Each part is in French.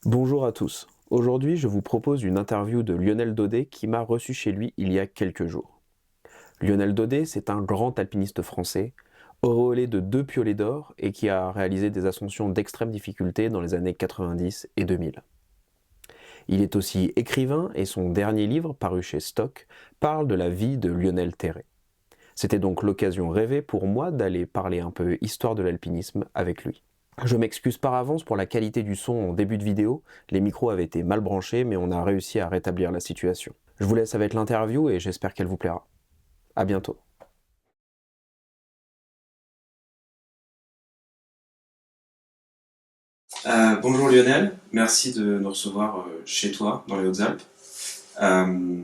Bonjour à tous. Aujourd'hui, je vous propose une interview de Lionel Daudet qui m'a reçu chez lui il y a quelques jours. Lionel Daudet, c'est un grand alpiniste français, auréolé de 2 piolets d'or et qui a réalisé des ascensions d'extrême difficulté dans les années 90 et 2000. Il est aussi écrivain et son dernier livre, paru chez Stock, parle de la vie de Lionel Terré. C'était donc l'occasion rêvée pour moi d'aller parler un peu histoire de l'alpinisme avec lui. Je m'excuse par avance pour la qualité du son en début de vidéo, les micros avaient été mal branchés mais on a réussi à rétablir la situation. Je vous laisse avec l'interview et j'espère qu'elle vous plaira. A bientôt. Bonjour Lionel, merci de nous recevoir chez toi dans les Hautes-Alpes. Euh,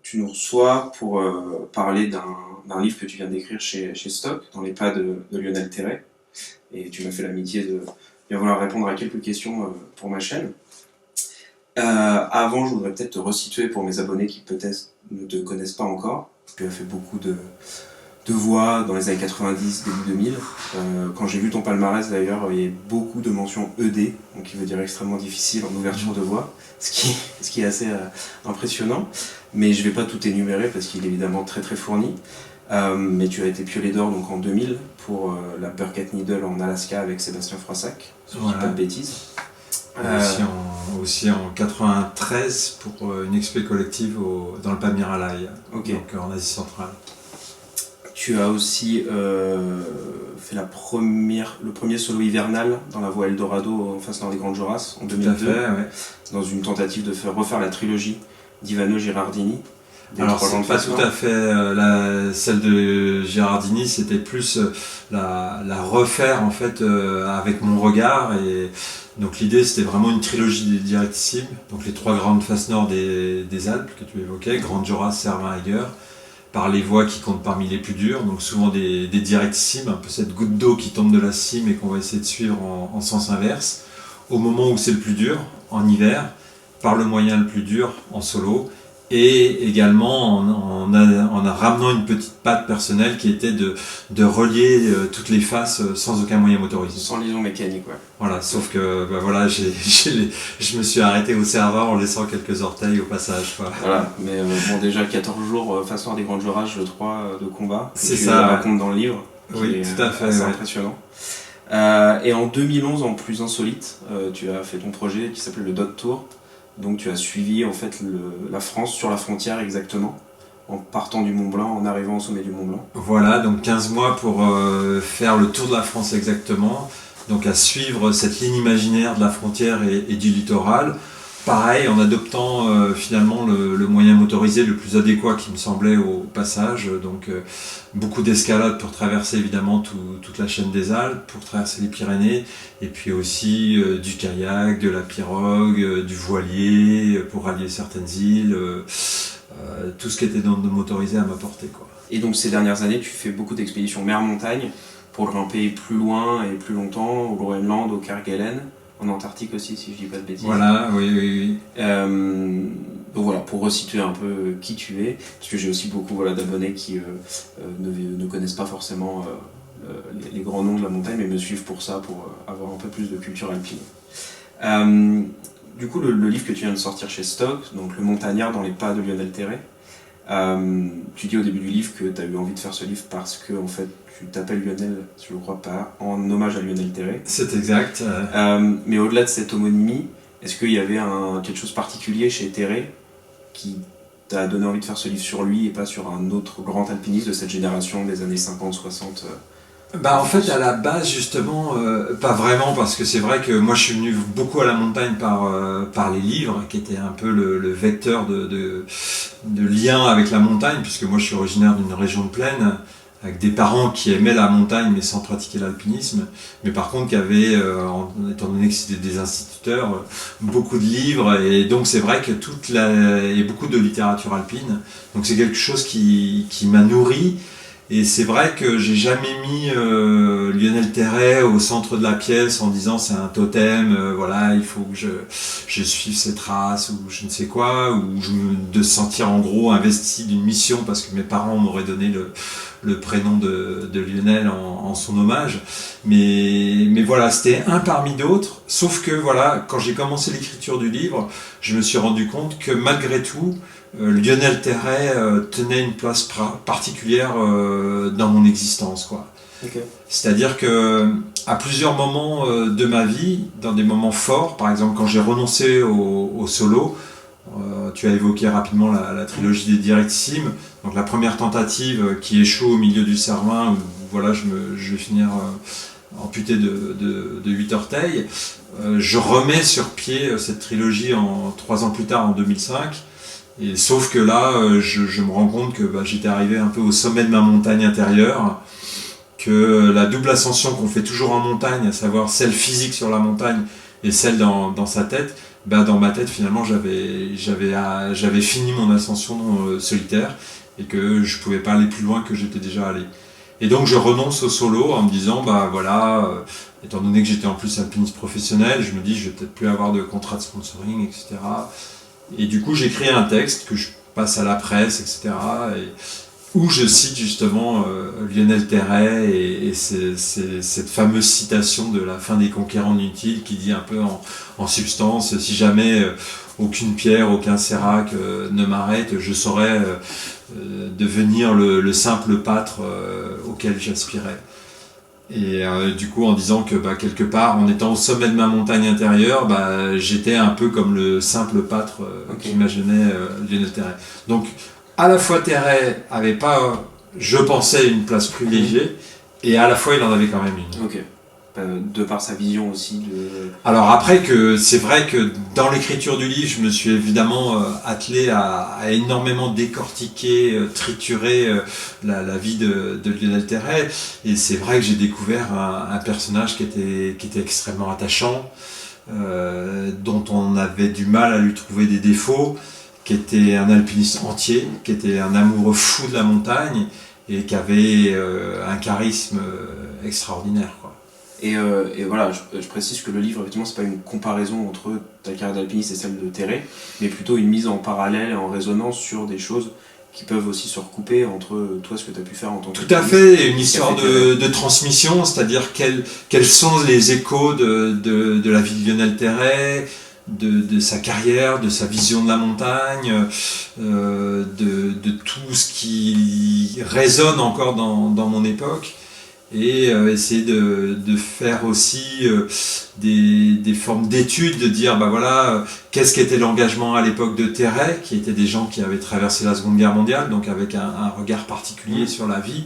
Tu nous reçois pour parler d'un livre que tu viens d'écrire chez Stock, dans les pas de Lionel Terré. Et tu m'as fait l'amitié de bien vouloir répondre à quelques questions pour ma chaîne. Avant, je voudrais peut-être te resituer pour mes abonnés qui peut-être ne te connaissent pas encore. Tu as fait beaucoup de voix dans les années 90, début 2000. Quand j'ai vu ton palmarès d'ailleurs, il y a beaucoup de mentions ED, donc qui veut dire extrêmement difficile en ouverture de voix, ce qui est assez impressionnant. Mais je ne vais pas tout énumérer parce qu'il est évidemment très très fourni. Mais tu as été piolet d'or donc en 2000 pour la Burkett Needle en Alaska avec Sébastien Froissac, si je ne dis pas de bêtises. Aussi en 93 pour une expé collective dans le Pamir-Alai, Okay. donc en Asie centrale. Tu as aussi fait le premier solo hivernal dans la voie Eldorado en face nord des Grandes Jorasses en 2002, Tout à fait, ouais. dans une tentative de refaire la trilogie d'Ivano Girardini. Alors c'est pas tout à fait celle de Girardini, c'était plus la refaire en fait avec mon regard, et donc l'idée c'était vraiment une trilogie directissime, donc les trois grandes faces nord des Alpes que tu évoquais, Grande Jorasses, Cervin, Eiger, par les voies qui comptent parmi les plus dures, donc souvent des directissimes, un peu cette goutte d'eau qui tombe de la cime et qu'on va essayer de suivre en sens inverse, au moment où c'est le plus dur, en hiver, par le moyen le plus dur, en solo, et également en ramenant une petite patte personnelle qui était de relier toutes les faces sans aucun moyen motorisé. Sans liaison mécanique, ouais. Voilà, sauf que voilà, je me suis arrêté au Cervin en laissant quelques orteils au passage, quoi. Voilà, mais bon, déjà 14 jours face nord des Grandes Jorasses, je crois, de combat. C'est tu ça, racontes dans le livre. Oui, tout à fait. C'est ouais. impressionnant. Et en 2011, en plus insolite, tu as fait ton projet qui s'appelait le Dot Tour. Donc tu as suivi en fait la France sur la frontière exactement, en partant du Mont Blanc, en arrivant au sommet du Mont Blanc. Voilà, donc 15 mois pour faire le tour de la France exactement, donc à suivre cette ligne imaginaire de la frontière et du littoral. Pareil, en adoptant finalement le moyen motorisé le plus adéquat qui me semblait au passage, donc beaucoup d'escalade pour traverser évidemment toute la chaîne des Alpes, pour traverser les Pyrénées, et puis aussi du kayak, de la pirogue, du voilier pour rallier certaines îles, tout ce qui était dans de motorisé à ma portée, quoi. Et donc ces dernières années, tu fais beaucoup d'expéditions mer-montagne pour grimper plus loin et plus longtemps, au Groenland, au Kerguelen, en Antarctique aussi, si je dis pas de bêtises. Voilà, oui. Donc voilà, pour resituer un peu qui tu es, parce que j'ai aussi beaucoup d'abonnés qui ne connaissent pas forcément les grands noms de la montagne, mais me suivent pour ça, pour avoir un peu plus de culture alpine. Du coup, le livre que tu viens de sortir chez Stock, donc Le Montagnard dans les pas de Lionel Terré, tu dis au début du livre que tu as eu envie de faire ce livre parce que en fait, tu t'appelles Lionel, je ne crois pas, en hommage à Lionel Terré. C'est exact. Mais au-delà de cette homonymie, est-ce qu'il y avait quelque chose de particulier chez Terré qui t'a donné envie de faire ce livre sur lui et pas sur un autre grand alpiniste de cette génération des années 50-60 En fait, à la base, justement, pas vraiment, parce que c'est vrai que moi je suis venu beaucoup à la montagne par les livres, qui étaient un peu le vecteur de lien avec la montagne, puisque moi je suis originaire d'une région de plaine, avec des parents qui aimaient la montagne mais sans pratiquer l'alpinisme, mais par contre qui avaient, étant donné que c'était des instituteurs, beaucoup de livres, et donc c'est vrai que et beaucoup de littérature alpine, donc c'est quelque chose qui m'a nourri. Et c'est vrai que j'ai jamais mis Lionel Terray au centre de la pièce en disant c'est un totem, voilà, il faut que je suive ses traces ou je ne sais quoi, ou de se sentir en gros investi d'une mission parce que mes parents m'auraient donné le prénom de Lionel en son hommage. Mais voilà, c'était un parmi d'autres, sauf que voilà, quand j'ai commencé l'écriture du livre, je me suis rendu compte que malgré tout, Lionel Terray tenait une place particulière dans mon existence, quoi. Okay. C'est-à-dire que à plusieurs moments de ma vie, dans des moments forts, par exemple quand j'ai renoncé au solo, tu as évoqué rapidement la trilogie des Directissimes, donc la première tentative qui échoue au milieu du Cervin, où voilà, je vais finir amputé de 8 orteils. Je remets sur pied cette trilogie 3 ans plus tard, en 2005. Et sauf que là, je me rends compte que j'étais arrivé un peu au sommet de ma montagne intérieure, que la double ascension qu'on fait toujours en montagne, à savoir celle physique sur la montagne et celle dans sa tête, dans ma tête finalement j'avais fini mon ascension solitaire et que je pouvais pas aller plus loin que j'étais déjà allé. Et donc je renonce au solo en me disant étant donné que j'étais en plus alpiniste professionnel, je me dis je vais peut-être plus avoir de contrat de sponsoring, etc. Et du coup j'écris un texte que je passe à la presse, etc. Où je cite justement Lionel Terray et cette fameuse citation de la fin des Conquérants inutiles qui dit un peu en substance, si jamais aucune pierre, aucun sérac ne m'arrête, je saurais devenir le simple pâtre auquel j'aspirais. Et du coup en disant que quelque part en étant au sommet de ma montagne intérieure, j'étais un peu comme le simple pâtre qu'imaginait Lionel Terray. Donc à la fois Terray avait pas, je pensais, une place privilégiée, et à la fois il en avait quand même une. Ok. De par sa vision aussi de... Alors après que c'est vrai que dans l'écriture du livre, je me suis évidemment attelé à énormément décortiquer, triturer la vie de Lionel Terray, et c'est vrai que j'ai découvert un personnage qui était extrêmement attachant, dont on avait du mal à lui trouver des défauts, qui était un alpiniste entier, qui était un amoureux fou de la montagne et qui avait un charisme extraordinaire, quoi. Et voilà, je précise que le livre, effectivement, c'est pas une comparaison entre ta carrière d'alpiniste et celle de Terray, mais plutôt une mise en parallèle et en résonance sur des choses qui peuvent aussi se recouper entre toi, ce que tu as pu faire en tant qu'alpiniste. Tout à fait, une histoire de transmission, c'est-à-dire quels sont les échos de la vie de Lionel Terray, de sa carrière, de sa vision de la montagne, de tout ce qui résonne encore dans mon époque, et essayer de faire aussi des formes d'études, de dire qu'est-ce qu'était l'engagement à l'époque de Terray, qui étaient des gens qui avaient traversé la Seconde Guerre mondiale, donc avec un regard particulier sur la vie.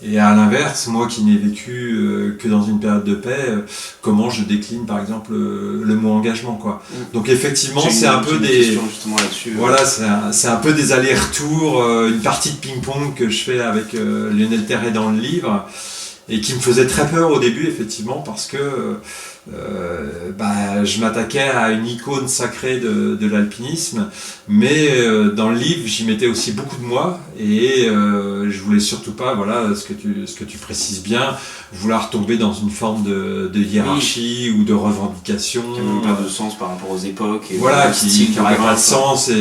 Et à l'inverse, moi qui n'ai vécu que dans une période de paix, comment je décline par exemple le mot engagement, quoi. Donc effectivement, c'est un peu des c'est un peu des allers-retours, une partie de ping-pong que je fais avec Lionel Terray dans le livre, et qui me faisait très peur au début, effectivement, parce que je m'attaquais à une icône sacrée de l'alpinisme, mais dans le livre j'y mettais aussi beaucoup de moi, et je voulais surtout pas, ce que tu précises bien, vouloir tomber dans une forme de hiérarchie ou de revendication qui n'a pas de sens par rapport aux époques et qui n'aurait pas de sens,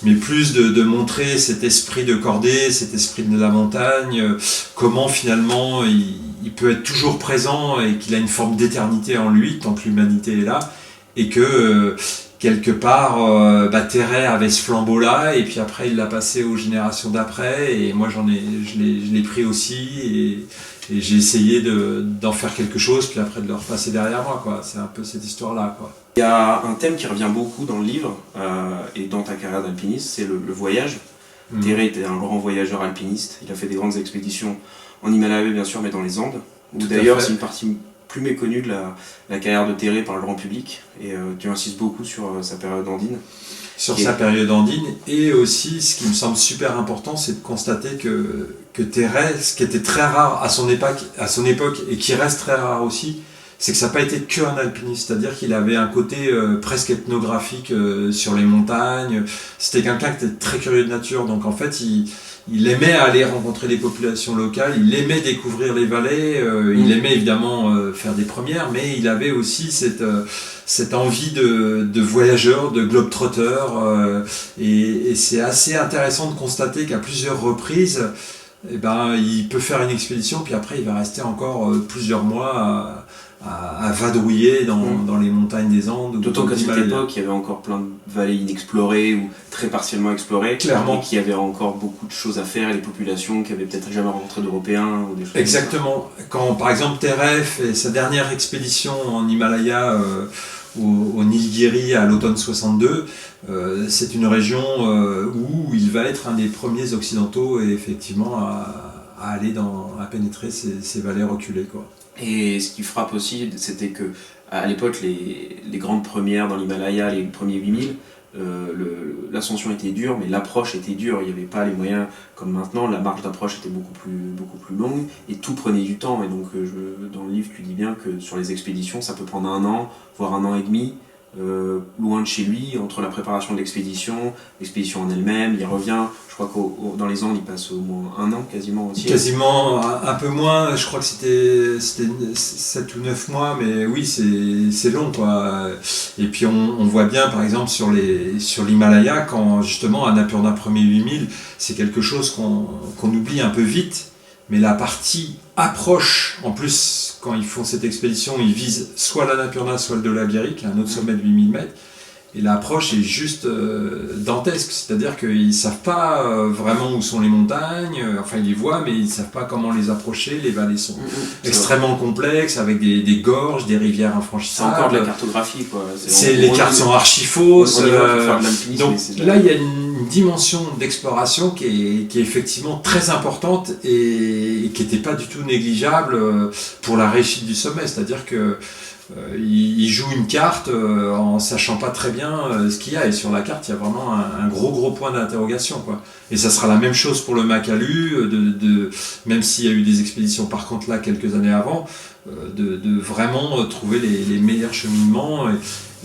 mais plus de montrer cet esprit de cordée, cet esprit de la montagne, comment finalement il peut être toujours présent et qu'il a une forme d'éternité en lui tant que l'humanité est là, et que quelque part Terray avait ce flambeau là, et puis après il l'a passé aux générations d'après, et moi je l'ai pris aussi, et j'ai essayé d'en faire quelque chose, puis après de le repasser derrière moi, quoi. C'est un peu cette histoire là, quoi. Il y a un thème qui revient beaucoup dans le livre et dans ta carrière d'alpiniste, c'est le voyage. Terray était un grand voyageur alpiniste, il a fait des grandes expéditions en Himalaya bien sûr, mais dans les Andes, où d'ailleurs c'est une partie plus méconnue de la carrière de Terray par le grand public, et tu insistes beaucoup sur sa période andine. Sur sa période andine, et aussi ce qui me semble super important, c'est de constater que Terray, ce qui était très rare à son époque et qui reste très rare aussi, c'est que ça n'a pas été que un alpiniste, c'est-à-dire qu'il avait un côté presque ethnographique sur les montagnes. C'était quelqu'un qui était très curieux de nature, donc en fait il aimait aller rencontrer les populations locales, il aimait découvrir les vallées, il aimait évidemment faire des premières, mais il avait aussi cette envie de voyageur, de globetrotter, et c'est assez intéressant de constater qu'à plusieurs reprises, eh ben, il peut faire une expédition, puis après il va rester encore plusieurs mois à vadrouiller dans les montagnes des Andes. D'autant qu'à cette époque, il y avait encore plein de vallées inexplorées ou très partiellement explorées. Clairement. Et qu'il y avait encore beaucoup de choses à faire, et les populations qui avaient peut-être jamais rencontré d'Européens. Ou des choses. Exactement. Quand par exemple Teref et sa dernière expédition en Himalaya au Nilgiri à l'automne 62, c'est une région où il va être un des premiers occidentaux et effectivement à aller à pénétrer ces vallées reculées, quoi. Et ce qui frappe aussi, c'était que à l'époque, les grandes premières dans l'Himalaya, les premiers 8000, l'ascension était dure, mais l'approche était dure. Il n'y avait pas les moyens comme maintenant. La marge d'approche était beaucoup plus longue et tout prenait du temps. Et donc, dans le livre, tu dis bien que sur les expéditions, ça peut prendre 1 an, voire 1 an et demi. Loin de chez lui, entre la préparation de l'expédition en elle-même, il revient, je crois que dans les Andes il passe au moins 1 an quasiment entier. Quasiment un peu moins, je crois que c'était 7 ou 9 mois, mais oui c'est long, quoi. Et puis on voit bien par exemple sur l'Himalaya, quand justement Annapurna premier 8000, c'est quelque chose qu'on oublie un peu vite, mais la partie approche, en plus quand ils font cette expédition, ils visent soit l'Annapurna, soit le Dhaulagiri, qui est un autre sommet de 8000 mètres, et l'approche est juste dantesque, c'est-à-dire qu'ils ne savent pas vraiment où sont les montagnes, enfin ils les voient, mais ils ne savent pas comment les approcher, les vallées sont extrêmement complexes, avec des gorges, des rivières infranchissables. C'est encore de la cartographie, quoi. Les cartes sont archi fausses, donc là là il y a une dimension d'exploration qui est effectivement très importante et qui n'était pas du tout négligeable pour la réussite du sommet, c'est-à-dire que il joue une carte en sachant pas très bien ce qu'il y a, et sur la carte il y a vraiment un gros point d'interrogation, quoi. Et ça sera la même chose pour le Makalu, même s'il y a eu des expéditions par contre là quelques années avant, de vraiment trouver les meilleurs cheminements,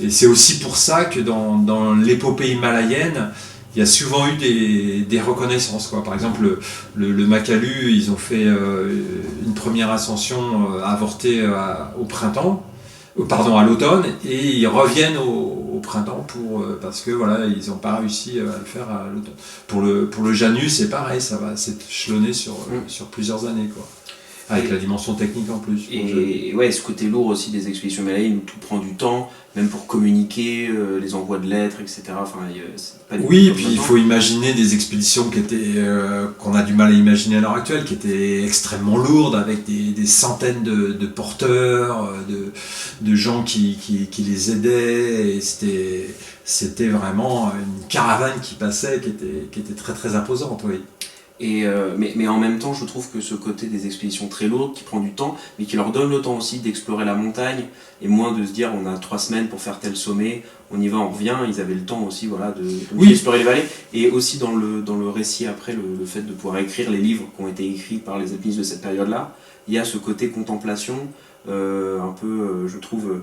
et c'est aussi pour ça que dans l'épopée himalayenne il y a souvent eu des reconnaissances, quoi. Par exemple, le Makalu, ils ont fait une première ascension avortée au printemps, à l'automne, et ils reviennent au printemps parce que voilà, ils n'ont pas réussi à le faire à l'automne. Pour le Janus, c'est pareil, ça va s'échelonner sur plusieurs années, quoi. Avec la dimension technique en plus. Et ouais, ce côté lourd aussi des expéditions himalayennes, où tout prend du temps, même pour communiquer, les envois de lettres, etc. Enfin, oui, puis il faut imaginer des expéditions qu'on a du mal à imaginer à l'heure actuelle, qui étaient extrêmement lourdes, avec des centaines de porteurs, de gens qui les aidaient, et c'était vraiment une caravane qui passait, qui était très très imposante, oui. Mais en même temps, je trouve que ce côté des expéditions très lourdes, qui prend du temps, mais qui leur donne le temps aussi d'explorer la montagne, et moins de se dire on a 3 semaines pour faire tel sommet, on y va, on revient. Ils avaient le temps aussi, voilà, d'explorer les vallées, et aussi dans le récit après, le fait de pouvoir écrire les livres qui ont été écrits par les alpinistes de cette période-là, il y a ce côté contemplation, un peu, je trouve,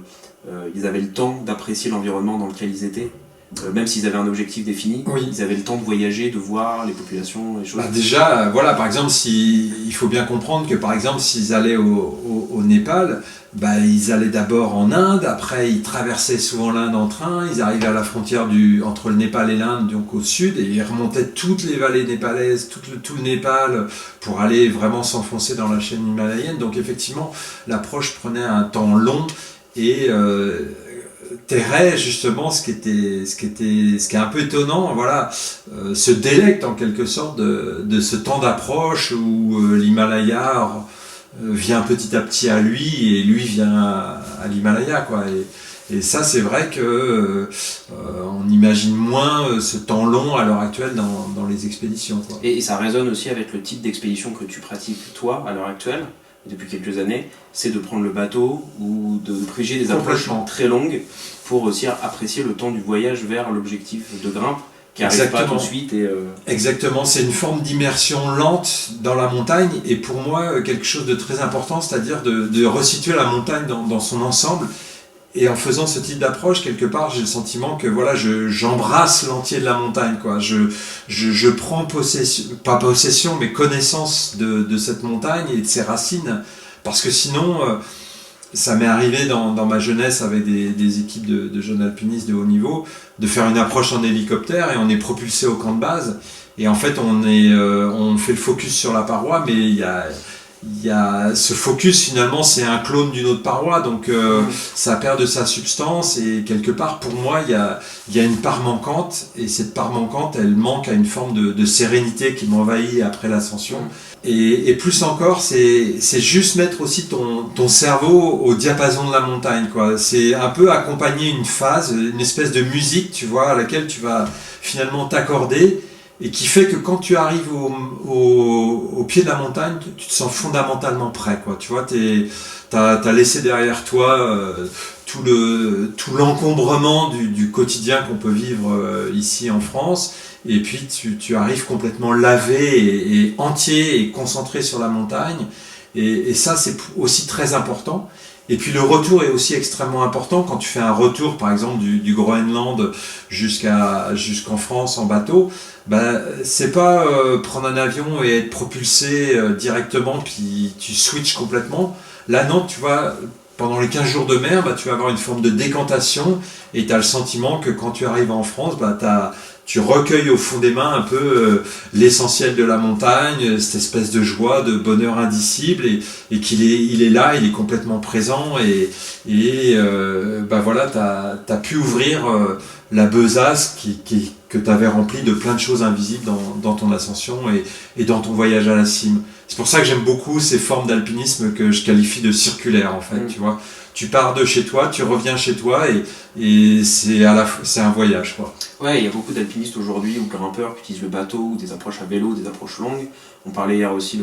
ils avaient le temps d'apprécier l'environnement dans lequel ils étaient. Même s'ils avaient un objectif défini, oui. Ils avaient le temps de voyager, de voir les populations, les choses. Déjà, voilà, par exemple, il faut bien comprendre que par exemple, s'ils allaient au Népal, ils allaient d'abord en Inde, après ils traversaient souvent l'Inde en train, ils arrivaient à la frontière entre le Népal et l'Inde, donc au sud, et ils remontaient toutes les vallées népalaises, tout le Népal, pour aller vraiment s'enfoncer dans la chaîne himalayenne. Donc effectivement, l'approche prenait un temps long, et Terray, justement, ce qui est un peu étonnant, voilà, se délecte en quelque sorte de ce temps d'approche où l'Himalaya vient petit à petit à lui, et lui vient à l'Himalaya, quoi. Et ça, c'est vrai que on imagine moins ce temps long à l'heure actuelle dans les expéditions, quoi. Et ça résonne aussi avec le type d'expédition que tu pratiques toi à l'heure actuelle, depuis quelques années, c'est de prendre le bateau ou de privilégier des approches très longues pour aussi apprécier le temps du voyage vers l'objectif de grimpe, qui n'arrive pas tout de suite. Exactement, c'est une forme d'immersion lente dans la montagne et pour moi quelque chose de très important, c'est-à-dire de resituer la montagne dans son ensemble. Et en faisant ce type d'approche, quelque part, j'ai le sentiment que voilà, j'embrasse l'entier de la montagne, quoi. Je prends possession, pas possession, mais connaissance de cette montagne et de ses racines. Parce que sinon, ça m'est arrivé dans ma jeunesse avec des équipes de jeunes alpinistes de haut niveau, de faire une approche en hélicoptère et on est propulsé au camp de base. Et en fait, on fait le focus sur la paroi, mais il y a ce focus finalement c'est un clone d'une autre paroi donc ça perd de sa substance et quelque part pour moi il y a une part manquante et cette part manquante elle manque à une forme de sérénité qui m'envahit après l'ascension et plus encore c'est juste mettre aussi ton cerveau au diapason de la montagne quoi. C'est un peu accompagner une phase, une espèce de musique tu vois à laquelle tu vas finalement t'accorder et qui fait que quand tu arrives au pied de la montagne, tu te sens fondamentalement prêt, quoi. Tu vois, t'as laissé derrière toi tout l'encombrement du quotidien qu'on peut vivre ici en France, et puis tu arrives complètement lavé et entier et concentré sur la montagne, et ça c'est aussi très important. Et puis le retour est aussi extrêmement important quand tu fais un retour par exemple du Groenland jusqu'en France en bateau. Ben, c'est pas prendre un avion et être propulsé directement puis tu switches complètement. Là non, tu vois, pendant les 15 jours de mer, ben, tu vas avoir une forme de décantation et tu as le sentiment que quand tu arrives en France, ben, tu recueilles au fond des mains un peu l'essentiel de la montagne, cette espèce de joie, de bonheur indicible et il est là, il est complètement présent et ben voilà, t'as pu ouvrir la besace que tu avais remplie de plein de choses invisibles dans ton ascension et dans ton voyage à la cime. C'est pour ça que j'aime beaucoup ces formes d'alpinisme que je qualifie de circulaires en fait, tu vois. Tu pars de chez toi, tu reviens chez toi et c'est un voyage quoi. Ouais, il y a beaucoup d'alpinistes aujourd'hui ou grimpeurs qui utilisent le bateau ou des approches à vélo, des approches longues. On parlait hier aussi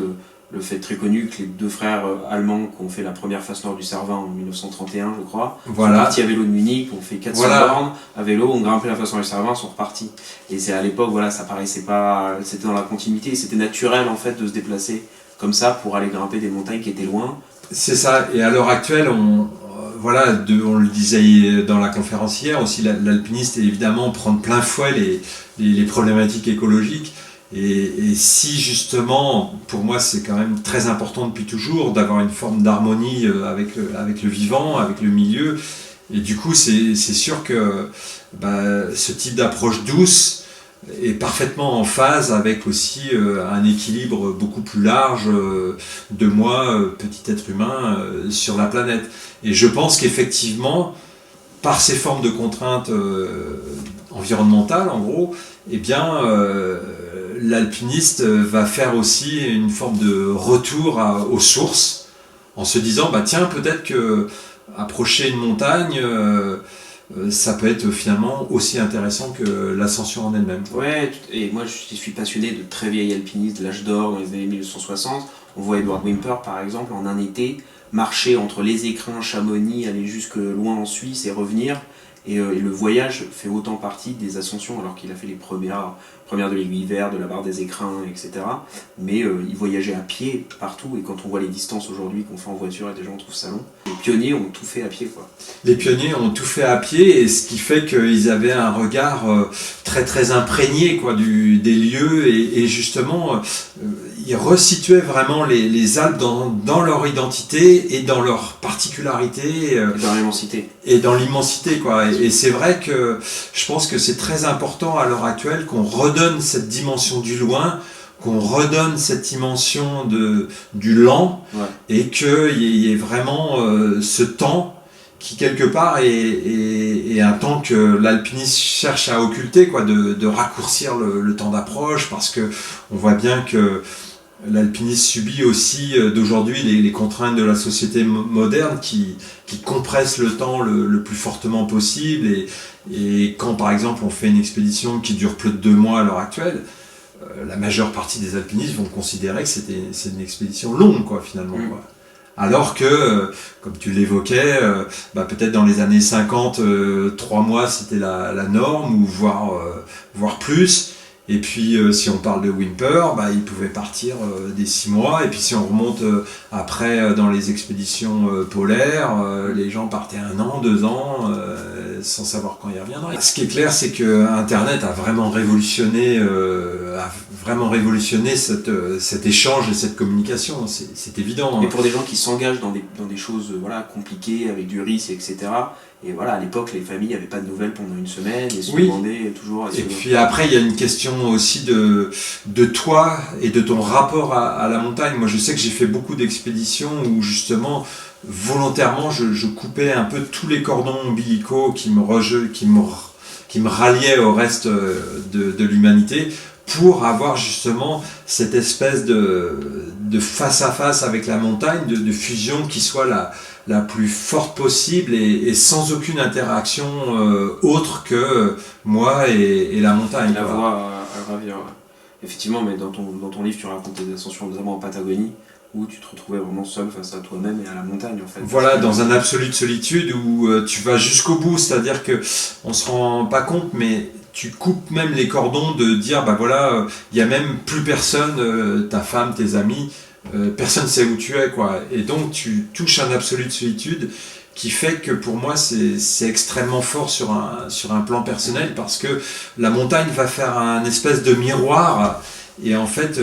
le fait très connu que les deux frères allemands qui ont fait la première face nord du Cervin en 1931 je crois, voilà. sont partis à vélo de Munich, ont fait 400 bornes à vélo, ont grimpé la face nord du Cervin, sont repartis. Et c'est à l'époque, voilà, ça paraissait pas, c'était dans la continuité, c'était naturel en fait de se déplacer comme ça pour aller grimper des montagnes qui étaient loin. C'est ça, et à l'heure actuelle, on le disait dans la conférence hier aussi, l'alpiniste évidemment prend de plein fouet les problématiques écologiques. Et si justement, pour moi c'est quand même très important depuis toujours d'avoir une forme d'harmonie avec le vivant, avec le milieu. Et du coup c'est sûr que ce type d'approche douce est parfaitement en phase avec aussi un équilibre beaucoup plus large de moi, petit être humain, sur la planète. Et je pense qu'effectivement, par ces formes de contraintes environnementales, en gros, eh bien, l'alpiniste va faire aussi une forme de retour aux sources, en se disant, tiens, peut-être que approcher une montagne, ça peut être finalement aussi intéressant que l'ascension en elle-même. Ouais, et moi je suis passionné de très vieilles alpinistes de l'âge d'or dans les années 1960. On voit Edward Whymper par exemple en un été marcher entre les Écrins, Chamonix, aller jusque loin en Suisse et revenir. Et le voyage fait autant partie des ascensions alors qu'il a fait les premières de l'Aiguille Verte, de la Barre des Écrins, etc. Mais il voyageait à pied partout et quand on voit les distances aujourd'hui qu'on fait en voiture et des gens trouvent ça long, les pionniers ont tout fait à pied quoi. Les pionniers ont tout fait à pied et ce qui fait qu'ils avaient un regard très très imprégné quoi, des lieux et justement ils resituaient vraiment les Alpes dans leur identité et dans leur particularité. Et dans l'immensité. Et dans l'immensité quoi. Et c'est vrai que je pense que c'est très important à l'heure actuelle qu'on redonne cette dimension du loin, qu'on redonne cette dimension du lent, et qu'il y ait vraiment ce temps qui quelque part est un temps que l'alpiniste cherche à occulter, quoi, de raccourcir le temps d'approche, parce que on voit bien que l'alpiniste subit aussi d'aujourd'hui les contraintes de la société moderne qui compressent le temps le plus fortement possible et quand par exemple on fait une expédition qui dure plus de 2 mois à l'heure actuelle, la majeure partie des alpinistes vont considérer que c'est une expédition longue quoi, finalement. Quoi. Alors que, comme tu l'évoquais, peut-être dans les années 50, 3 mois c'était la norme, ou voire plus. Et puis si on parle de Whymper, il pouvait partir des 6 mois. Et puis si on remonte après dans les expéditions polaires, les gens partaient 1 an, 2 ans, sans savoir quand ils reviendraient. Ce qui est clair, c'est que Internet a vraiment révolutionné cet échange et cette communication. C'est évident. Et pour des gens qui s'engagent dans des choses compliquées, avec du risque, etc. Et voilà, à l'époque, les familles n'avaient pas de nouvelles pendant une semaine et se demandaient toujours... Et puis après, il y a une question aussi de toi et de ton rapport à la montagne. Moi, je sais que j'ai fait beaucoup d'expéditions où justement, volontairement, je coupais un peu tous les cordons ombilicaux qui me ralliaient au reste de l'humanité, pour avoir justement cette espèce de face à face avec la montagne, de fusion qui soit la plus forte possible et sans aucune interaction autre que moi et la montagne. La voie à gravir. Effectivement, mais dans ton livre, tu racontes tes ascensions, notamment en Patagonie, où tu te retrouvais vraiment seul face à toi-même et à la montagne, en fait. Voilà, dans un absolu de solitude où tu vas jusqu'au bout, c'est-à-dire que on se rend pas compte, mais tu coupes même les cordons de dire, il y a même plus personne, ta femme, tes amis, personne ne sait où tu es, quoi. Et donc tu touches un absolu de solitude qui fait que pour moi c'est extrêmement fort sur un plan personnel, parce que la montagne va faire un espèce de miroir, et en fait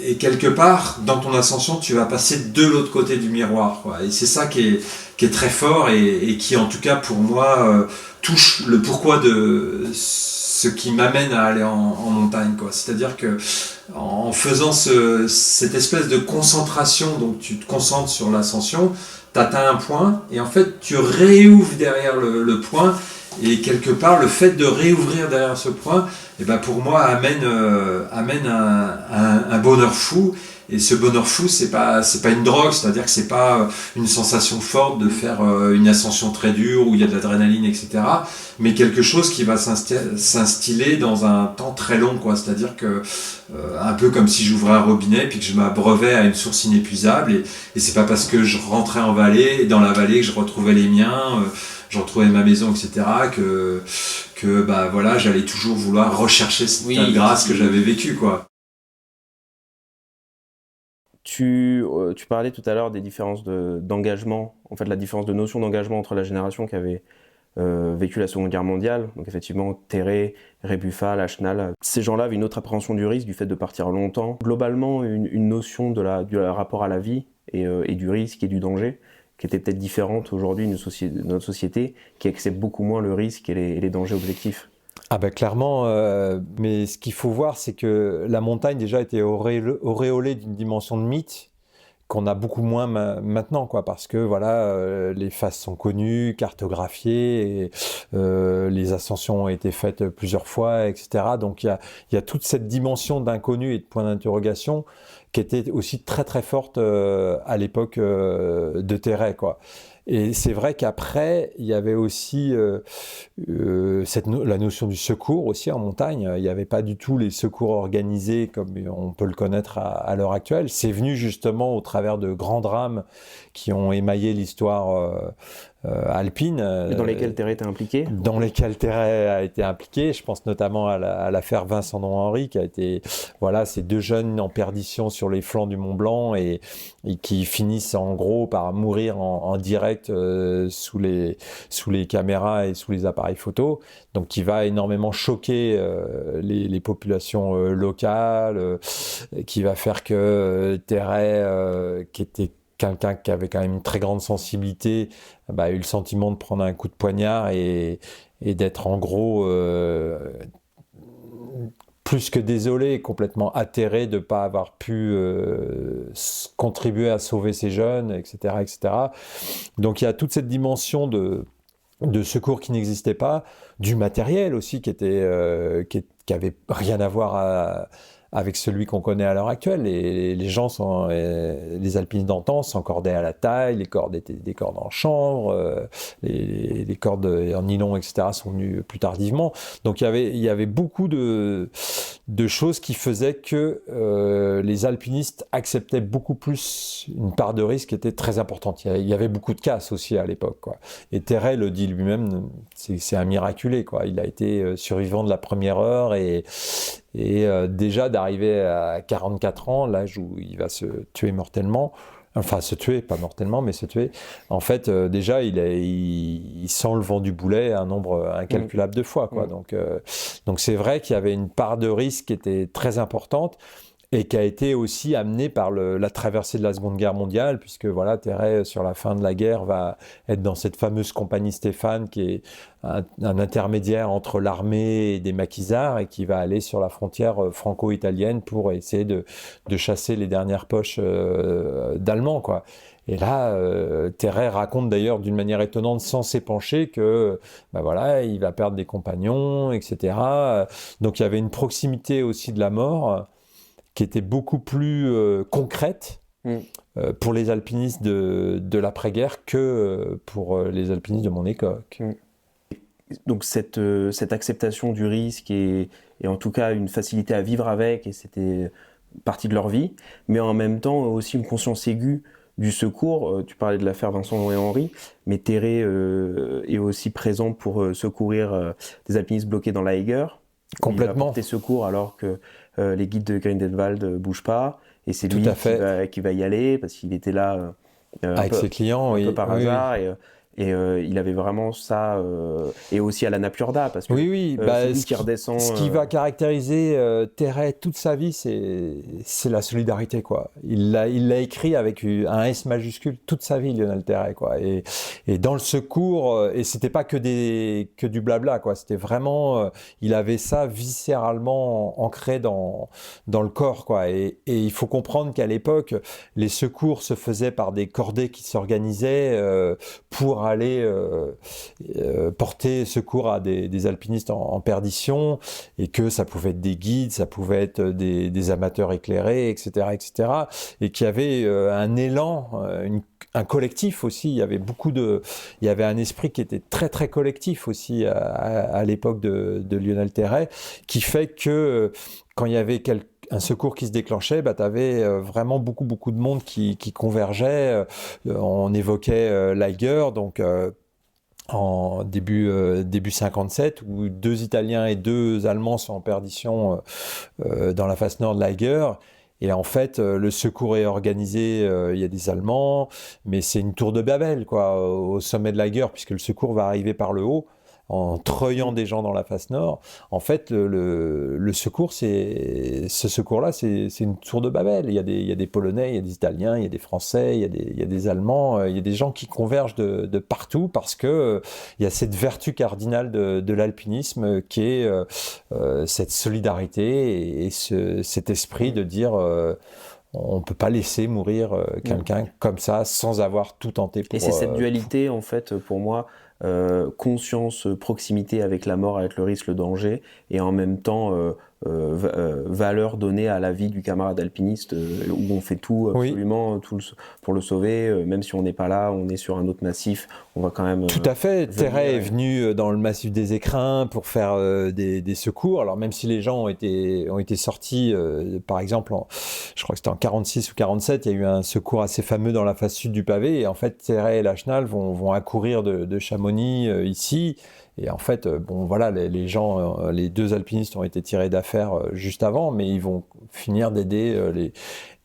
et quelque part dans ton ascension tu vas passer de l'autre côté du miroir, quoi. Et c'est ça qui est très fort, et qui en tout cas pour moi touche le pourquoi de ce qui m'amène à aller en montagne, quoi. C'est-à-dire que en faisant cette espèce de concentration, donc tu te concentres sur l'ascension, tu atteins un point, et en fait tu réouvres derrière le point, et quelque part le fait de réouvrir derrière ce point, pour moi amène un bonheur fou. Et ce bonheur fou, c'est pas une drogue, c'est-à-dire que c'est pas une sensation forte de faire une ascension très dure où il y a de l'adrénaline, etc. Mais quelque chose qui va s'instiller dans un temps très long, quoi. C'est-à-dire que un peu comme si j'ouvrais un robinet puis que je m'abreuvais à une source inépuisable, et c'est pas parce que je rentrais dans la vallée, que je retrouvais les miens, je retrouvais ma maison, etc. que j'allais toujours vouloir rechercher cette grâce que j'avais vécue, quoi. Tu parlais tout à l'heure des différences d'engagement, en fait la différence de notion d'engagement entre la génération qui avait vécu la Seconde Guerre mondiale, donc effectivement Terré, Rébuffat, Lachenal. Ces gens-là avaient une autre appréhension du risque, du fait de partir longtemps. Globalement, une notion du rapport à la vie et du risque et du danger qui était peut-être différente aujourd'hui de notre société, qui accepte beaucoup moins le risque et les dangers objectifs. Clairement, mais ce qu'il faut voir, c'est que la montagne déjà était auréolée d'une dimension de mythe qu'on a beaucoup moins maintenant, quoi, parce que les faces sont connues, cartographiées, et les ascensions ont été faites plusieurs fois, etc. Donc il y a toute cette dimension d'inconnu et de point d'interrogation qui était aussi très très forte à l'époque de Terray, quoi. Et c'est vrai qu'après, il y avait aussi la notion du secours aussi en montagne. Il n'y avait pas du tout les secours organisés comme on peut le connaître à l'heure actuelle. C'est venu justement au travers de grands drames qui ont émaillé l'histoire alpine. Et dans lesquels Terray était impliqué ? Dans lesquels Terray a été impliqué. Je pense notamment à l'affaire Vincent Henry, qui a été, ces 2 jeunes en perdition sur les flancs du Mont Blanc et qui finissent en gros par mourir en direct sous les caméras et sous les appareils photo. Donc qui va énormément choquer les populations locales, qui va faire que Terray, qui était quelqu'un qui avait quand même une très grande sensibilité, a eu le sentiment de prendre un coup de poignard et d'être en gros plus que désolé, complètement atterré de ne pas avoir pu contribuer à sauver ces jeunes, etc., etc. Donc il y a toute cette dimension de secours qui n'existait pas, du matériel aussi qui avait rien à voir avec celui qu'on connaît à l'heure actuelle. Les gens les alpinistes d'antan s'encordaient à la taille, les cordes étaient des cordes en chanvre, les cordes en nylon, etc. sont venues plus tardivement. Donc il y avait beaucoup de choses qui faisaient que les alpinistes acceptaient beaucoup plus une part de risque qui était très importante. Il y avait beaucoup de casse aussi à l'époque, quoi. Et Terray le dit lui-même, c'est un miraculé, quoi. Il a été survivant de la première heure et déjà d'arriver à 44 ans, l'âge où il va se tuer mortellement, enfin se tuer, pas mortellement, mais se tuer, en fait déjà il sent le vent du boulet un nombre incalculable de fois, quoi. Donc c'est vrai qu'il y avait une part de risque qui était très importante, et qui a été aussi amené par la traversée de la Seconde Guerre mondiale, puisque voilà, Terray, sur la fin de la guerre, va être dans cette fameuse compagnie Stéphane, qui est un intermédiaire entre l'armée et des maquisards, et qui va aller sur la frontière franco-italienne pour essayer de chasser les dernières poches d'Allemands, quoi. Et là, Terray raconte d'ailleurs d'une manière étonnante, sans s'épancher, que ben voilà, il va perdre des compagnons, etc. Donc il y avait une proximité aussi de la mort qui était beaucoup plus concrète pour les alpinistes de l'après-guerre que pour les alpinistes de mon époque. Donc cette acceptation du risque et en tout cas une facilité à vivre avec, et c'était partie de leur vie, mais en même temps aussi une conscience aiguë du secours. Tu parlais de l'affaire Vincent et Henri, mais Terray est aussi présent pour secourir des alpinistes bloqués dans la Eiger. Complètement. Il va porter secours alors que les guides de Grindelwald ne bougent pas, et c'est Tout lui à fait. qui va y aller parce qu'il était là avec ses clients, un peu par hasard, oui. et il avait vraiment ça, et aussi à la Napurda, parce que oui, c'est lui qui redescend. Ce qui va caractériser Terray toute sa vie, c'est la solidarité, quoi. Il l'a écrit avec un S majuscule toute sa vie, Lionel Terray, quoi. Et dans le secours, et c'était pas que du blabla, quoi. C'était vraiment, il avait ça viscéralement ancré dans le corps, quoi. Et il faut comprendre qu'à l'époque, les secours se faisaient par des cordées qui s'organisaient pour aller porter secours à des alpinistes en perdition, et que ça pouvait être des guides, ça pouvait être des amateurs éclairés, etc., etc., et qu'il y avait un élan, un collectif aussi. Il y avait un esprit qui était très très collectif aussi à l'époque de Lionel Terray, qui fait que quand il y avait un secours qui se déclenchait, tu avais vraiment beaucoup de monde qui convergeait. On évoquait l'Eiger, donc en début 57, où 2 Italiens et 2 Allemands sont en perdition dans la face nord de l'Eiger. Et en fait, le secours est organisé, il y a des Allemands, mais c'est une tour de Babel, quoi, au sommet de l'Eiger, puisque le secours va arriver par le haut, en treuillant des gens dans la face nord. En fait, le secours, ce secours-là, c'est une tour de Babel. Il y a des Polonais, il y a des Italiens, il y a des Français, il y a des Allemands, il y a des gens qui convergent de partout, parce que il y a cette vertu cardinale de l'alpinisme qui est cette solidarité et cet esprit de dire on ne peut pas laisser mourir quelqu'un comme ça sans avoir tout tenté pour... Et c'est cette dualité, en fait, pour moi, conscience, proximité avec la mort, avec le risque, le danger, et en même temps valeur donnée à la vie du camarade alpiniste, où on fait tout, absolument, tout pour le sauver, même si on n'est pas là, on est sur un autre massif, on va quand même... Tout à fait. Terray est venu dans le massif des Écrins pour faire des secours. Alors même si les gens ont été sortis, par exemple, je crois que c'était en 46 ou 47, il y a eu un secours assez fameux dans la face sud du pavé, et en fait Terray et Lachenal vont accourir de Chamonix ici. Et en fait, bon voilà, les gens, les 2 alpinistes ont été tirés d'affaire juste avant, mais ils vont finir d'aider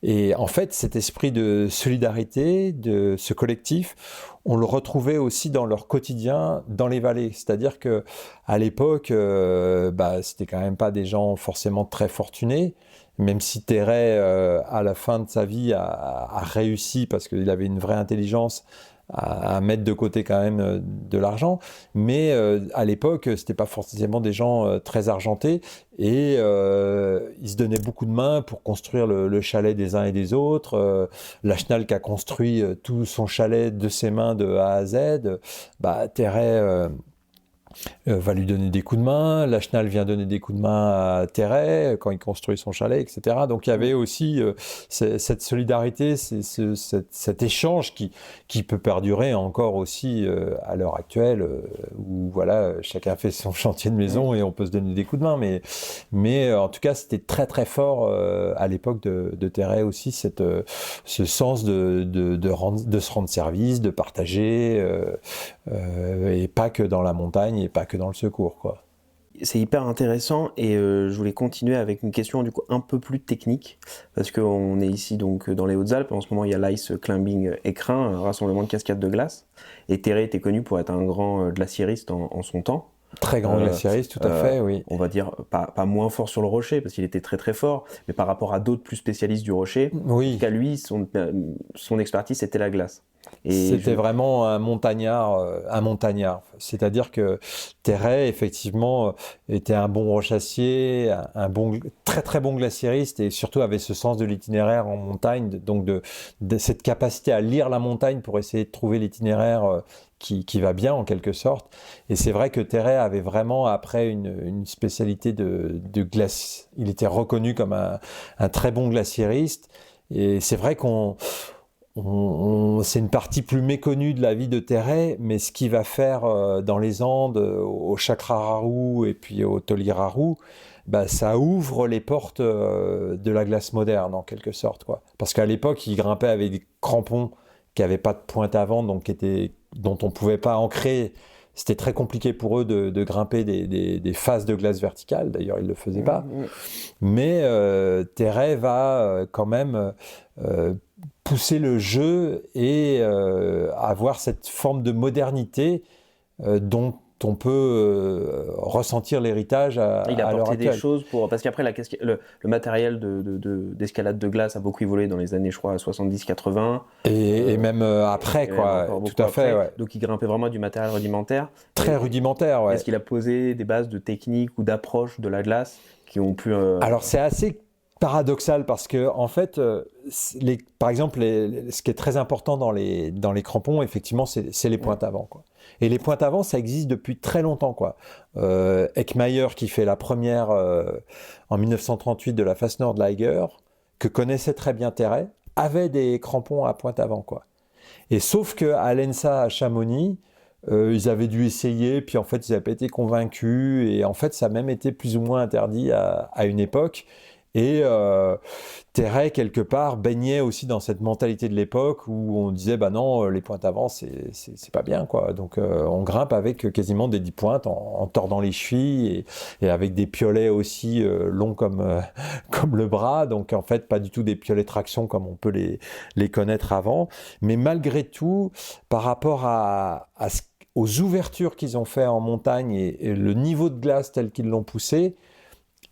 Et en fait, cet esprit de solidarité, de ce collectif, on le retrouvait aussi dans leur quotidien, dans les vallées. C'est-à-dire que à l'époque, c'était quand même pas des gens forcément très fortunés. Même si Terray, à la fin de sa vie, a réussi, parce qu'il avait une vraie intelligence, à mettre de côté quand même de l'argent, mais à l'époque c'était pas forcément des gens très argentés, et ils se donnaient beaucoup de mains pour construire le chalet des uns et des autres. Lachenal qui a construit tout son chalet de ses mains de A à Z, Terray va lui donner des coups de main. Lachenal vient donner des coups de main à Terray quand il construit son chalet, etc. Donc il y avait aussi cette solidarité, cet échange qui peut perdurer encore aussi à l'heure actuelle, où voilà, chacun fait son chantier de maison et on peut se donner des coups de main. Mais en tout cas, c'était très très fort à l'époque de Terray aussi, ce sens de se rendre service, de partager, et pas que dans la montagne et pas que dans le secours, quoi. C'est hyper intéressant et je voulais continuer avec une question du coup un peu plus technique parce qu'on est ici donc dans les Hautes-Alpes. En ce moment il y a l'Ice Climbing Écrin, un rassemblement de cascades de glace, et Terray était connu pour être un grand glaciériste en son temps. Très grand glaciériste, tout à fait, oui. On va dire pas moins fort sur le rocher parce qu'il était très très fort, mais par rapport à d'autres plus spécialistes du rocher, oui. Jusqu'à lui son expertise c'était la glace. C'était vraiment un montagnard. C'est-à-dire que Terray, effectivement, était un bon rochassier, très très bon glaciériste, et surtout avait ce sens de l'itinéraire en montagne, donc de cette capacité à lire la montagne pour essayer de trouver l'itinéraire qui va bien en quelque sorte. Et c'est vrai que Terray avait vraiment après une spécialité de glace. Il était reconnu comme un très bon glaciériste, et c'est vrai c'est une partie plus méconnue de la vie de Terray, mais ce qu'il va faire dans les Andes, au Chakrararu et puis au Toliraru, ça ouvre les portes de la glace moderne en quelque sorte, quoi. Parce qu'à l'époque, il grimpait avec des crampons qui n'avaient pas de pointe avant, donc dont on ne pouvait pas ancrer. C'était très compliqué pour eux de grimper des faces de glace verticale, d'ailleurs ils ne le faisaient pas. Mais Terray va quand même pousser le jeu et avoir cette forme de modernité dont on peut ressentir l'héritage à l'heure actuelle. Il a apporté des choses parce qu'après le matériel d'escalade de glace a beaucoup évolué dans les années, je crois, 70-80. Et même après, quoi. Tout à fait, ouais. Donc il grimpait vraiment du matériel rudimentaire. Très rudimentaire, ouais. Est-ce qu'il a posé des bases de technique ou d'approche de la glace qui ont pu... Alors c'est assez paradoxal parce que en fait, par exemple, ce qui est très important dans les crampons, effectivement, c'est les pointes avant, quoi. Et les pointes avant, ça existe depuis très longtemps, quoi. Eckmayer, qui fait la première en 1938 de la face Nordliger, que connaissait très bien Terray, avait des crampons à pointe avant, quoi. Et sauf qu'à l'ENSA à Chamonix, ils avaient dû essayer, puis en fait, ils n'avaient pas été convaincus, et en fait, ça a même été plus ou moins interdit à une époque. Et Terray, quelque part, baignait aussi dans cette mentalité de l'époque où on disait non, les pointes avant, c'est pas bien, quoi. Donc on grimpe avec quasiment des 10 pointes en tordant les chevilles et avec des piolets aussi longs comme le bras. Donc en fait, pas du tout des piolets traction comme on peut les connaître avant. Mais malgré tout, par rapport aux ouvertures qu'ils ont fait en montagne et le niveau de glace tel qu'ils l'ont poussé,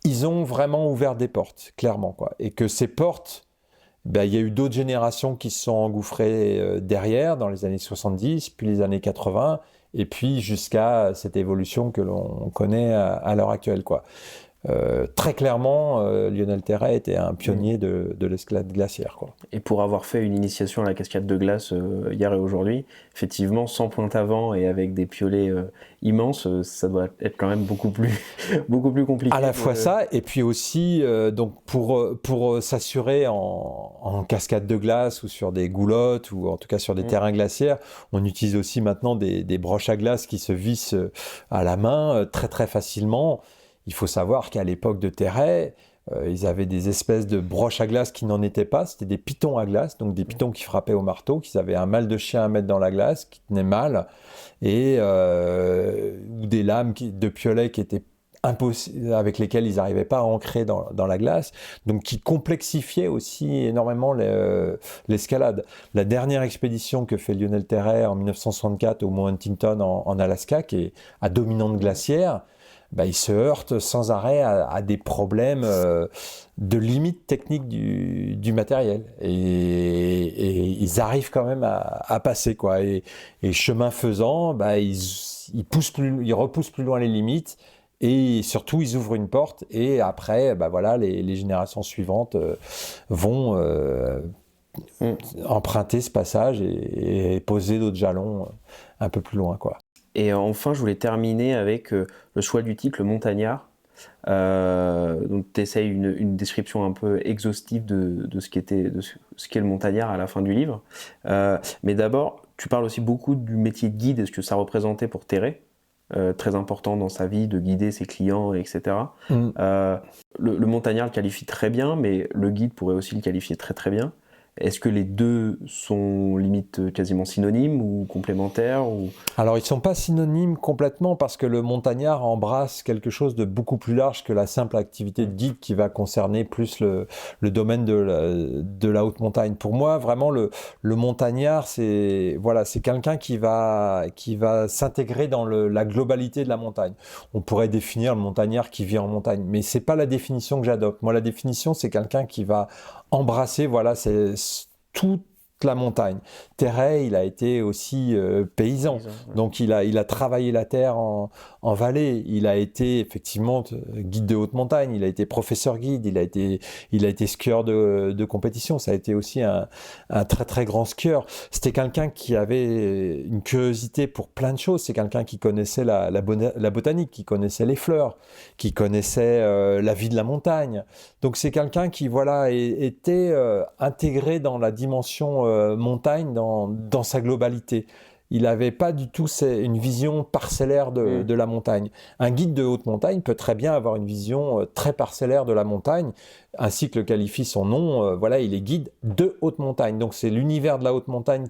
ils ont vraiment ouvert des portes, clairement, quoi. Et que ces portes, il y a eu d'autres générations qui se sont engouffrées derrière, dans les années 70, puis les années 80, et puis jusqu'à cette évolution que l'on connaît à l'heure actuelle, quoi. Très clairement, Lionel Terray était un pionnier de l'escalade glaciaire, quoi. Et pour avoir fait une initiation à la cascade de glace hier et aujourd'hui, effectivement, sans pointe avant et avec des piolets immenses, ça doit être quand même beaucoup plus compliqué. À la fois ça, et puis aussi, donc pour s'assurer en cascade de glace ou sur des goulottes, ou en tout cas sur des terrains glaciaires, on utilise aussi maintenant des broches à glace qui se vissent à la main très très facilement. Il faut savoir qu'à l'époque de Terray, ils avaient des espèces de broches à glace qui n'en étaient pas, c'était des pitons à glace, donc des pitons qui frappaient au marteau, qu'ils avaient un mal de chien à mettre dans la glace, qui tenaient mal, et ou des lames de piolet qui étaient avec lesquelles ils n'arrivaient pas à ancrer dans la glace, donc qui complexifiaient aussi énormément l'escalade. La dernière expédition que fait Lionel Terray en 1964 au mont Huntington en Alaska, qui est à dominante glaciaire, il se heurte sans arrêt à des problèmes de limite technique du matériel. Et ils arrivent quand même à passer, quoi. Et chemin faisant, ils repoussent plus loin les limites. Et surtout, ils ouvrent une porte. Et après, les générations suivantes vont emprunter ce passage et poser d'autres jalons un peu plus loin, quoi. Et enfin, je voulais terminer avec le choix du titre, Le Montagnard. Donc tu essayes une description un peu exhaustive de ce qu'est le montagnard à la fin du livre. Mais d'abord, tu parles aussi beaucoup du métier de guide et ce que ça représentait pour Terray. Très important dans sa vie de guider ses clients, etc. Le montagnard le qualifie très bien, mais le guide pourrait aussi le qualifier très très bien. Est-ce que les deux sont limite quasiment synonymes ou complémentaires ou... Alors, ils ne sont pas synonymes complètement parce que le montagnard embrasse quelque chose de beaucoup plus large que la simple activité de guide qui va concerner plus le domaine de la haute montagne. Pour moi, vraiment, le montagnard, c'est quelqu'un qui va s'intégrer dans la globalité de la montagne. On pourrait définir le montagnard qui vit en montagne, mais ce n'est pas la définition que j'adopte. Moi, la définition, c'est quelqu'un qui va embrasser, c'est toute la montagne. Terray, il a été aussi paysan, donc il a travaillé la terre en vallée. Il a été effectivement guide de haute montagne, il a été professeur guide, il a été skieur de compétition. Ça a été aussi un très très grand skieur. C'était quelqu'un qui avait une curiosité pour plein de choses. C'est quelqu'un qui connaissait la botanique, qui connaissait les fleurs, qui connaissait la vie de la montagne. Donc c'est quelqu'un qui était intégré dans la dimension montagne dans sa globalité. Il n'avait pas du tout une vision parcellaire de la montagne. Un guide de haute montagne peut très bien avoir une vision très parcellaire de la montagne, ainsi que le qualifie son nom. Il est guide de haute montagne. Donc c'est l'univers de la haute montagne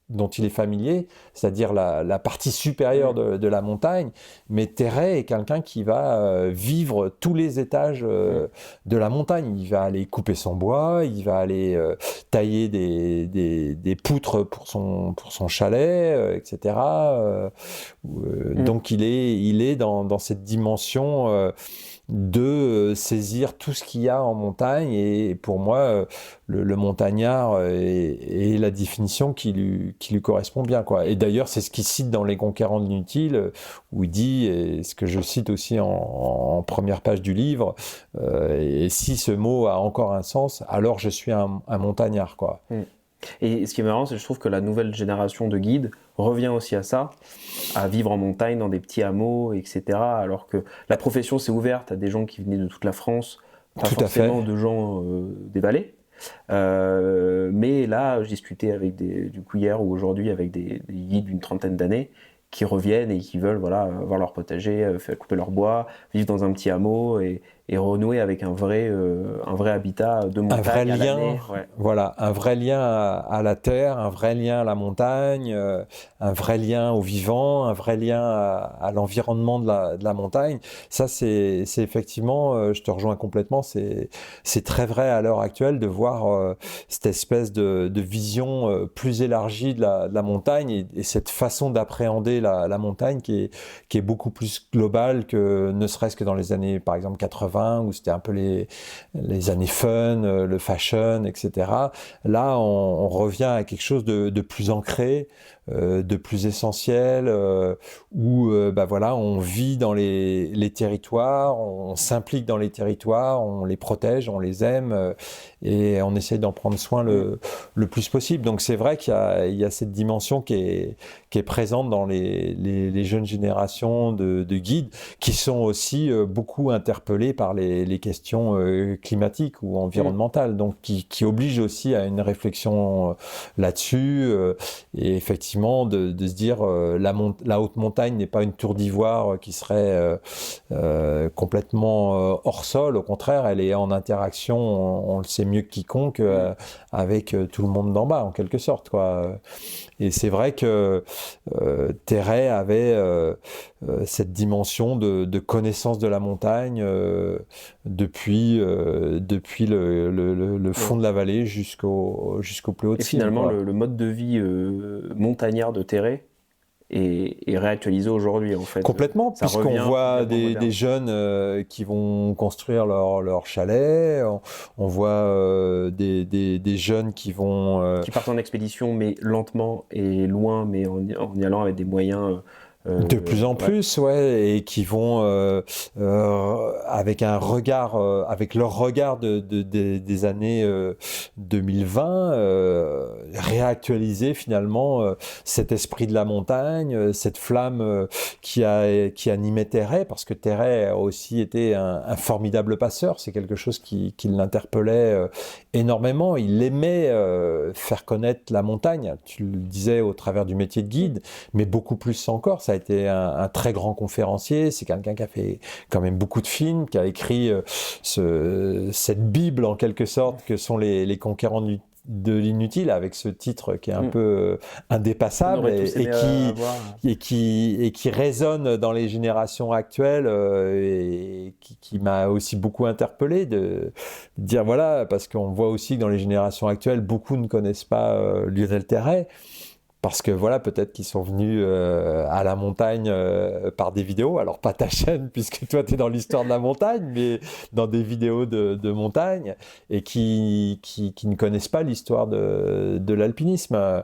dont il est familier, c'est-à-dire la partie supérieure de la montagne. Mais Terray est quelqu'un qui va vivre tous les étages de la montagne. Il va aller couper son bois, il va aller tailler des poutres pour son chalet, etc. Donc il est dans cette dimension de saisir tout ce qu'il y a en montagne, et pour moi le montagnard est la définition qui lui correspond bien, quoi. Et d'ailleurs c'est ce qu'il cite dans Les Conquérants de l'inutile, où il dit, et ce que je cite aussi en première page du livre, et si ce mot a encore un sens, alors je suis un montagnard, quoi. Et ce qui est marrant, c'est que je trouve que la nouvelle génération de guides revient aussi à ça, à vivre en montagne, dans des petits hameaux, etc. Alors que la profession s'est ouverte à des gens qui venaient de toute la France, pas Tout à forcément fait. de gens des vallées. Mais là, je discutais avec hier ou aujourd'hui avec des guides d'une trentaine d'années qui reviennent et qui veulent avoir leur potager, faire couper leur bois, vivre dans un petit hameau et renouer avec un vrai habitat de montagne. Un vrai à lien, l'année. un vrai lien à la terre, un vrai lien à la montagne, un vrai lien au vivant, un vrai lien à l'environnement de la montagne. Ça, c'est effectivement, je te rejoins complètement, c'est très vrai à l'heure actuelle de voir cette espèce de vision plus élargie de la montagne, et cette façon d'appréhender la montagne qui est beaucoup plus globale que ne serait-ce que dans les années, par exemple, 80, où c'était un peu les années fun, le fashion, etc. Là, on revient à quelque chose de plus ancré, de plus essentiel, où on vit dans les territoires, on s'implique dans les territoires, on les protège, on les aime, et on essaye d'en prendre soin le plus possible. Donc c'est vrai qu'il y a cette dimension qui est présente dans les jeunes générations de guides, qui sont aussi beaucoup interpellés par les questions climatiques ou environnementales, donc qui obligent aussi à une réflexion là-dessus, et effectivement de se dire la haute montagne n'est pas une tour d'ivoire qui serait complètement hors sol. Au contraire, elle est en interaction, on le sait mieux que quiconque, avec tout le monde d'en bas, en quelque sorte, quoi. Et c'est vrai que Terray avait cette dimension de connaissance de la montagne depuis le fond de la vallée jusqu'au plus haut de Et cime, finalement, quoi. le mode de vie montagnard de Terray est réactualisé aujourd'hui, en fait. Complètement, Ça puisqu'on revient voit complètement moderne. des jeunes qui vont construire leur chalet, on voit des jeunes qui vont... Qui partent en expédition, mais lentement et loin, mais en y allant avec des moyens De plus en Ouais. plus, ouais, et qui vont avec un regard, avec leur regard des années 2020, réactualiser finalement cet esprit de la montagne, cette flamme qui animait Terray, parce que Terray a aussi été un formidable passeur. C'est quelque chose qui l'interpellait énormément. Il aimait faire connaître la montagne. Tu le disais au travers du métier de guide, mais beaucoup plus encore. Ça a été un très grand conférencier. C'est quelqu'un qui a fait quand même beaucoup de films, qui a écrit cette Bible en quelque sorte que sont les conquérants de l'inutile, avec ce titre qui est un peu On indépassable aurait tous aimé avoir. et qui résonne dans les générations actuelles et qui m'a aussi beaucoup interpellé de dire voilà, parce qu'on voit aussi que dans les générations actuelles, beaucoup ne connaissent pas Lionel Terray. Parce que voilà, peut-être qu'ils sont venus à la montagne par des vidéos. Alors pas ta chaîne, puisque toi tu es dans l'histoire de la montagne, mais dans des vidéos de montagne, et qui ne connaissent pas l'histoire de l'alpinisme.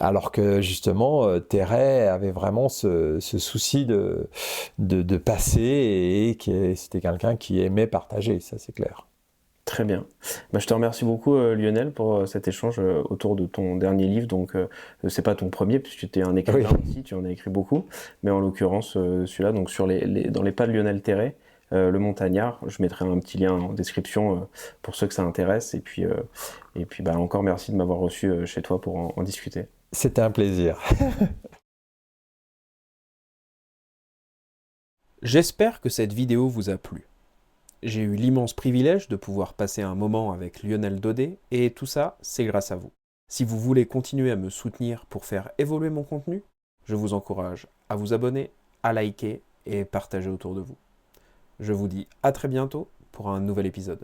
Alors que justement, Terray avait vraiment ce souci de passer, et que c'était quelqu'un qui aimait partager, ça c'est clair. Très bien. Bah, je te remercie beaucoup Lionel pour cet échange autour de ton dernier livre. Donc c'est pas ton premier puisque tu es un écrivain aussi, tu en as écrit beaucoup, mais en l'occurrence celui-là, donc sur dans les pas de Lionel Terray, Le Montagnard. Je mettrai un petit lien en description pour ceux que ça intéresse. Et puis bah, encore merci de m'avoir reçu chez toi pour en discuter. C'était un plaisir. J'espère que cette vidéo vous a plu. J'ai eu l'immense privilège de pouvoir passer un moment avec Lionel Daudet, et tout ça, c'est grâce à vous. Si vous voulez continuer à me soutenir pour faire évoluer mon contenu, je vous encourage à vous abonner, à liker et partager autour de vous. Je vous dis à très bientôt pour un nouvel épisode.